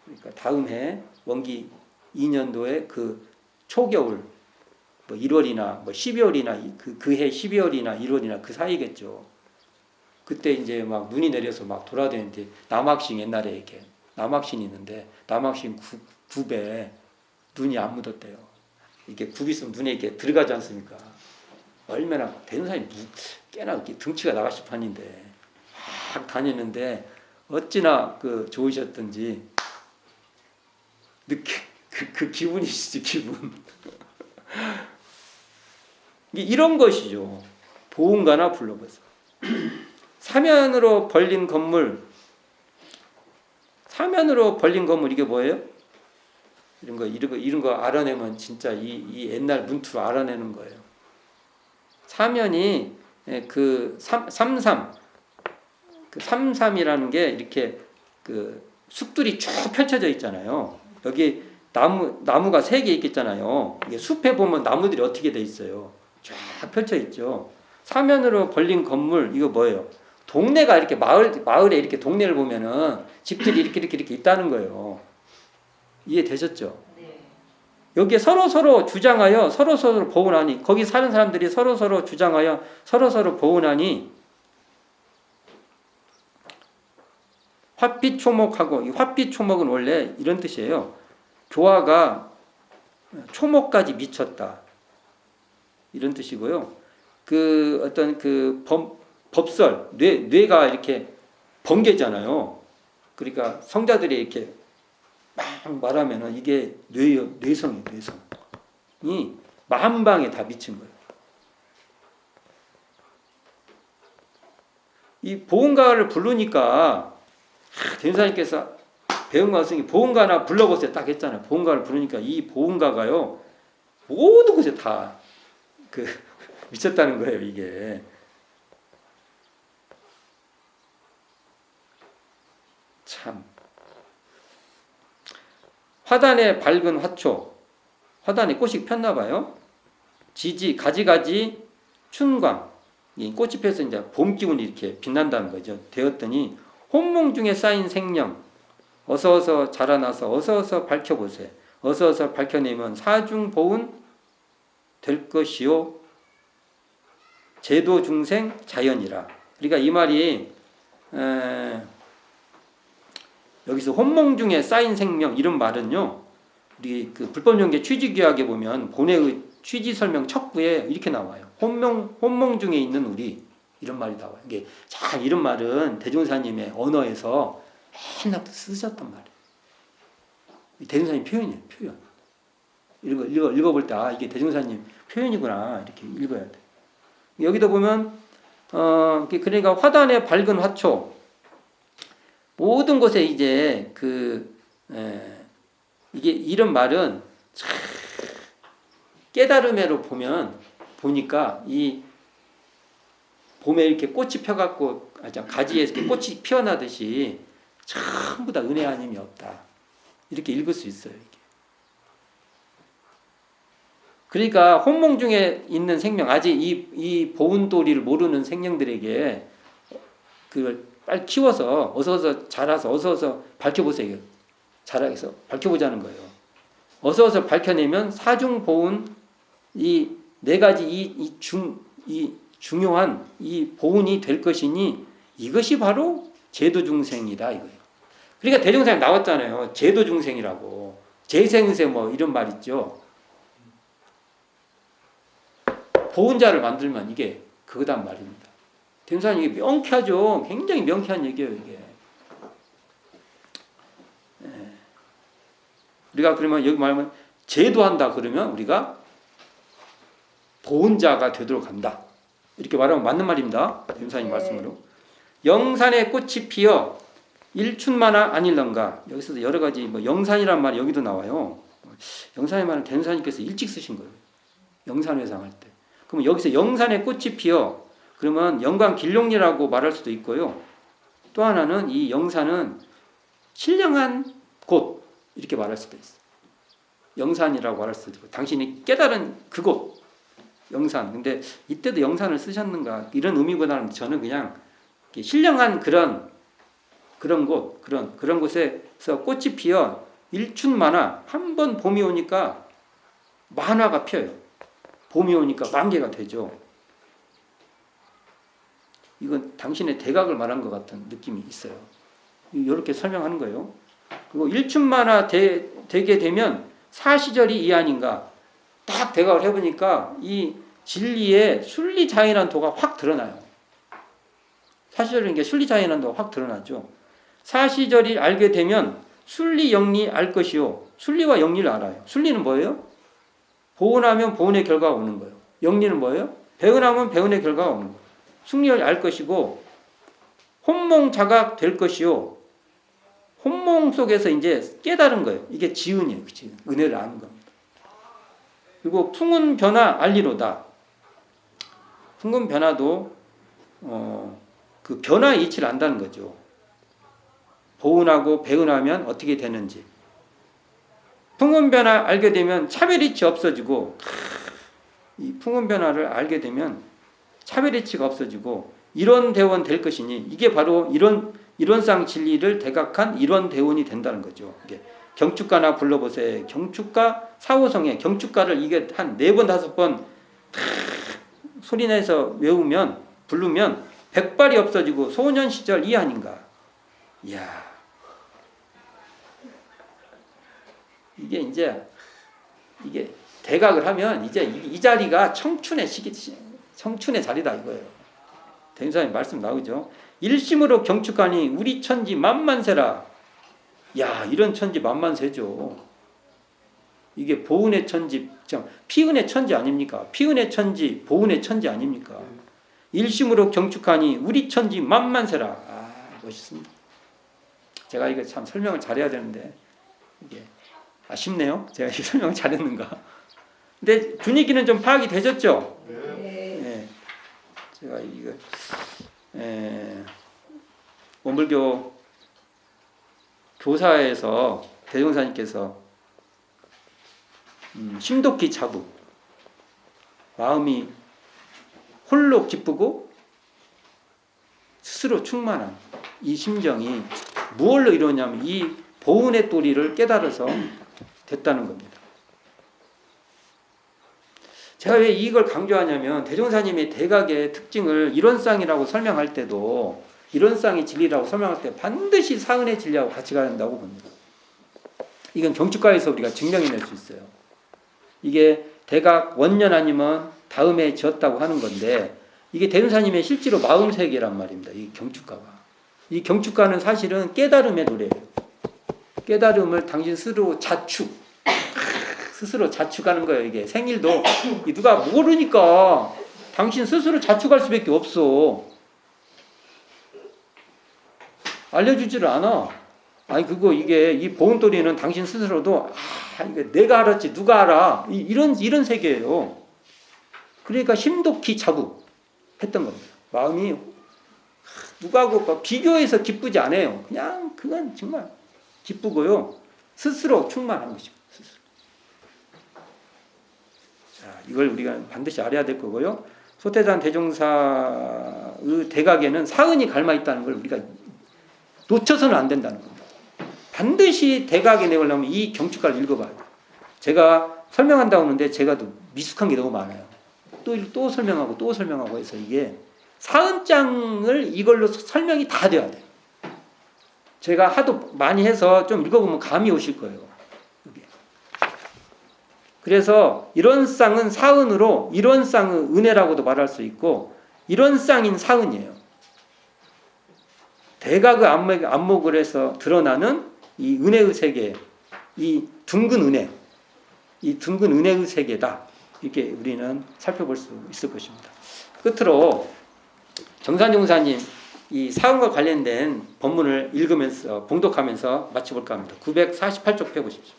그러니까 다음 해 원기 2년도에 그 초겨울 뭐 1월이나 뭐 12월이나 그해 12월이나 1월이나 그 사이겠죠. 그때 이제 막 눈이 내려서 막 돌아다니는데 남학신 옛날에 이렇게 남학신이 있는데 남학신 굽에 눈이 안 묻었대요. 이게 굽이 있으면 눈에 이렇게 들어가지 않습니까? 얼마나 대현사님 꽤나 이렇게 등치가 나가실 판인데 막 다녔는데 어찌나 그 좋으셨던지 느끼 그 기분이시지 기분. 이런 것이죠. 보훈가나 불러보세요. 사면으로 벌린 건물 이게 뭐예요? 이런 거 알아내면 진짜 이 옛날 문투로 알아내는 거예요. 사면이 그 삼삼이라는 게 이렇게 그 숲들이 쭉 펼쳐져 있잖아요. 여기 나무가 3개 있겠잖아요. 이게 숲에 보면 나무들이 어떻게 돼 있어요? 쫙 펼쳐 있죠. 사면으로 벌린 건물 이거 뭐예요? 동네가 이렇게 마을에 이렇게 동네를 보면은 집들이 이렇게 있다는 거예요. 이해되셨죠? 네. 여기에 서로 주장하여 서로 보훈하니 거기 사는 사람들이 서로 주장하여 서로 보훈하니 화피초목하고 이 화피초목은 원래 이런 뜻이에요. 교화가 초목까지 미쳤다. 이런 뜻이고요. 그 어떤 그 법설, 뇌가 이렇게 번개잖아요. 그러니까 성자들이 이렇게 막 말하면은 이게 뇌성이 만방에 다 미친 거예요. 이 보은가를 부르니까 대사님께서 배운가 스승이 보은가나 불러보세요 딱 했잖아요. 보은가를 부르니까 이 보은가가요 모든 곳에 다 미쳤다는 거예요. 이게 참 화단에 밝은 화초, 화단에 꽃이 폈나 봐요. 지지 가지가지 춘광, 이 꽃이 펴서 이제 봄 기운이 이렇게 빛난다는 거죠. 되었더니 혼몽 중에 쌓인 생명, 어서 자라나서 어서 밝혀보세. 어서 밝혀내면 사중보은 될 것이요 제도 중생 자연이라. 그러니까 이 말이 여기서 혼몽 중에 쌓인 생명 이런 말은요. 우리 그 불법연계 취지규약에 보면 본회의 취지 설명 척부에 이렇게 나와요. 혼몽 중에 있는 우리 이런 말이 나와요. 이게 잘 이런 말은 대종사님의 언어에서 옛날부터 쓰셨단 말이에요. 대종사님 표현이에요. 표현. 읽어볼 때 이게 대종사님 표현이구나 이렇게 읽어야 돼. 여기도 보면 그러니까 화단의 밝은 화초 모든 곳에 이제 이게 이런 말은 깨달음으로 보니까 이 봄에 이렇게 꽃이 펴갖고 가지에 이렇게 꽃이 피어나듯이 전부 다 은혜 아님이 없다 이렇게 읽을 수 있어요. 이게. 그러니까 혼몽 중에 있는 생명 아직 이 보은도리를 모르는 생명들에게 그걸 빨리 키워서 어서 자라서 어서 밝혀보세요. 자라서 밝혀보자는 거예요. 어서 밝혀내면 사중보은 이 네 가지 중요한 이 보은이 될 것이니 이것이 바로 제도중생이다 이거예요. 그러니까 대종사님 나왔잖아요. 제도중생이라고. 재생세 뭐 이런 말 있죠. 보은자를 만들면 이게 그거단 말입니다. 대종사님 이게 명쾌하죠. 굉장히 명쾌한 얘기예요 이게. 우리가 그러면 여기 말하면 제도한다 그러면 우리가 보은자가 되도록 한다. 이렇게 말하면 맞는 말입니다. 대종사님 말씀으로. 영산에 꽃이 피어 일춘마나 아닐런가. 여기서도 여러 가지 뭐 영산이란 말이 여기도 나와요. 영산의 말은 대종사님께서 일찍 쓰신 거예요. 영산회상 할 때. 그러면 여기서 영산에 꽃이 피어 그러면 영광 길룡리라고 말할 수도 있고요. 또 하나는 이 영산은 신령한 곳 이렇게 말할 수도 있어요. 영산이라고 말할 수도 있고 당신이 깨달은 그곳 영산. 근데 이때도 영산을 쓰셨는가 이런 의미보다는 저는 그냥 신령한 그런 곳 그런 곳에서 꽃이 피어 일춘만화 한 번 봄이 오니까 만화가 펴요. 봄이 오니까 만개가 되죠. 이건 당신의 대각을 말한 것 같은 느낌이 있어요. 이렇게 설명하는 거예요. 그리고 일춘만화 되게 되면 사시절이 이 아닌가. 딱 대각을 해보니까 이 진리의 순리자연한 도가 확 드러나요. 사시절인 게 순리자연한 도가 확 드러나죠. 사시절이 알게 되면 순리영리 알 것이요. 순리와 영리를 알아요. 순리는 뭐예요? 보은하면 보은의 결과가 오는 거예요. 영리는 뭐예요? 배은하면 배은의 결과가 오는 거예요. 순리를 알 것이고 혼몽 자각 될 것이요. 혼몽 속에서 이제 깨달은 거예요. 이게 지은이에요. 지은. 은혜를 아는 겁니다. 그리고 풍운 변화 알리로다. 풍운 변화도 그 변화의 이치를 안다는 거죠. 보은하고 배은하면 어떻게 되는지. 풍운 변화 알게 되면 차별이치 없어지고 이 풍운 변화를 알게 되면 차별이치가 없어지고 이론대원 될 것이니 이게 바로 이론상 진리를 대각한 이론대원이 된다는 거죠. 이게 경축가나 불러보세요. 경축가 사호성에 경축가를 이게 한 4번 5번 소리내서 외우면 부르면 백발이 없어지고 소년 시절 이 아닌가. 이야. 이게 이제 이게 대각을 하면 이제 이 자리가 청춘의 시기, 청춘의 자리다 이거예요. 대인사님 말씀 나오죠. 일심으로 경축하니 우리 천지 만만세라. 야, 이런 천지 만만세죠. 이게 보은의 천지, 피은의 천지 아닙니까? 피은의 천지, 보은의 천지 아닙니까? 일심으로 경축하니 우리 천지 만만세라. 아, 멋있습니다. 제가 이거 참 설명을 잘해야 되는데 이게 아쉽네요. 제가 이 설명을 잘했는가? 근데 분위기는 좀 파악이 되셨죠? 네. 제가 이거 원불교 교사에서 대종사님께서 심독기 차고 마음이 홀로 기쁘고 스스로 충만한 이 심정이 무엇로 이루어냐면 이 보은의 도리를 깨달아서 됐다는 겁니다. 제가 왜 이걸 강조하냐면 대종사님의 대각의 특징을 이론상이라고 설명할 때도 이론상의 진리라고 설명할 때 반드시 사은의 진리하고 같이 가야 한다고 봅니다. 이건 경축가에서 우리가 증명해낼 수 있어요. 이게 대각 원년 아니면 다음에 지었다고 하는 건데 이게 대종사님의 실제로 마음세계란 말입니다. 이 경축가가. 이 경축가는 사실은 깨달음의 노래예요. 깨달음을 당신 스스로 스스로 자축하는 거예요. 이게 생일도 누가 모르니까 당신 스스로 자축할 수밖에 없어. 알려주지를 않아. 아니 그거 이게 이 보은도리는 당신 스스로도 이게 내가 알았지 누가 알아 이런 세계예요. 그러니까 심독히 자국했던 겁니다. 마음이 누가하고 비교해서 기쁘지 않아요. 그냥 그건 정말 기쁘고요. 스스로 충만한 것이고 스스로. 자, 이걸 우리가 반드시 알아야 될 거고요. 소태산 대종사의 대각에는 사은이 갈마 있다는 걸 우리가 놓쳐서는 안 된다는 겁니다. 반드시 대각의 내용을 나오면 이 경축가를 읽어봐야 돼요. 제가 설명한다고 하는데 제가 또 미숙한 게 너무 많아요. 또 설명하고 해서 이게 사은장을 이걸로 설명이 다 돼야 돼요. 제가 하도 많이 해서 좀 읽어보면 감이 오실 거예요. 이게. 그래서 이런 쌍은 사은으로 이런 쌍은 은혜라고도 말할 수 있고 이런 쌍인 사은이에요. 대각의 안목을 해서 드러나는 이 은혜의 세계, 이 둥근 은혜, 이 둥근 은혜의 세계다. 이렇게 우리는 살펴볼 수 있을 것입니다. 끝으로 정산종사님 이 사은과 관련된 본문을 읽으면서 봉독하면서 마쳐볼까 합니다. 948쪽 펴보십시오.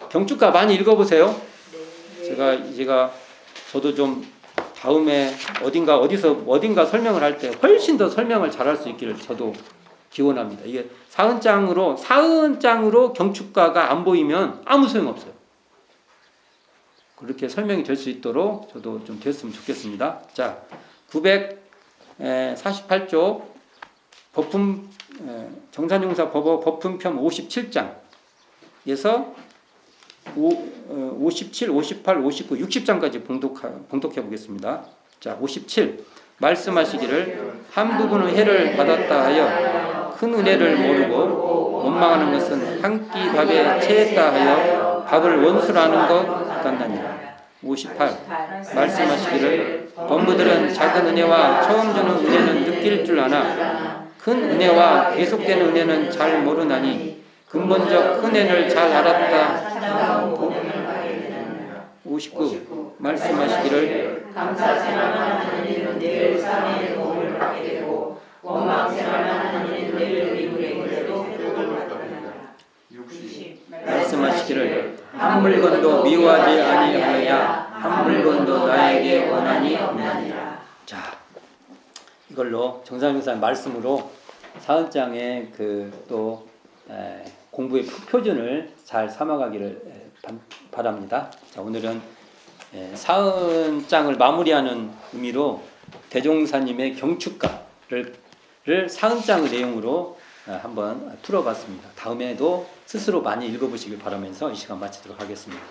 경축가 많이 읽어보세요. 제가 저도 좀 다음에 어딘가 설명을 할 때 훨씬 더 설명을 잘할 수 있기를 저도 기원합니다. 이게 사은장으로 경축가가 안 보이면 아무 소용 없어요. 그렇게 설명이 될 수 있도록 저도 좀 됐으면 좋겠습니다. 자, 948쪽 법품 정산용사 법어 법품편 57장에서 57, 58, 59, 60장까지 봉독해 보겠습니다. 자, 57 말씀하시기를 한 부분의 해를 받았다 하여 큰 은혜를 모르고 원망하는 것은 한 끼 밥에 체했다 하여 밥을 원수로 하는 것 같나니라. 58 말씀하시기를 범부들은 작은 은혜와 처음 주는 은혜는 느낄 줄 아나 큰 은혜와 계속되는 은혜는 잘 모르나니 근본적 은혜를 잘 알았다. 59 말씀하시기를 감사생활하는 이는 늘 삶의 도움을 받게 되고 원망생활하는 이는 늘 미물의 것으로 회복을 받느니라. 60 말씀하시기를 한 물건도 미워하지 아니하여야 한 물건도 나에게 원한이 없나니라. 자, 이걸로 정상용사의 말씀으로 사은장의 또 공부의 표준을 잘 삼아가기를 바랍니다. 자, 오늘은 사은장을 마무리하는 의미로 대종사님의 경축가를 사은장의 내용으로 한번 풀어봤습니다. 다음에도 스스로 많이 읽어보시길 바라면서 이 시간 마치도록 하겠습니다.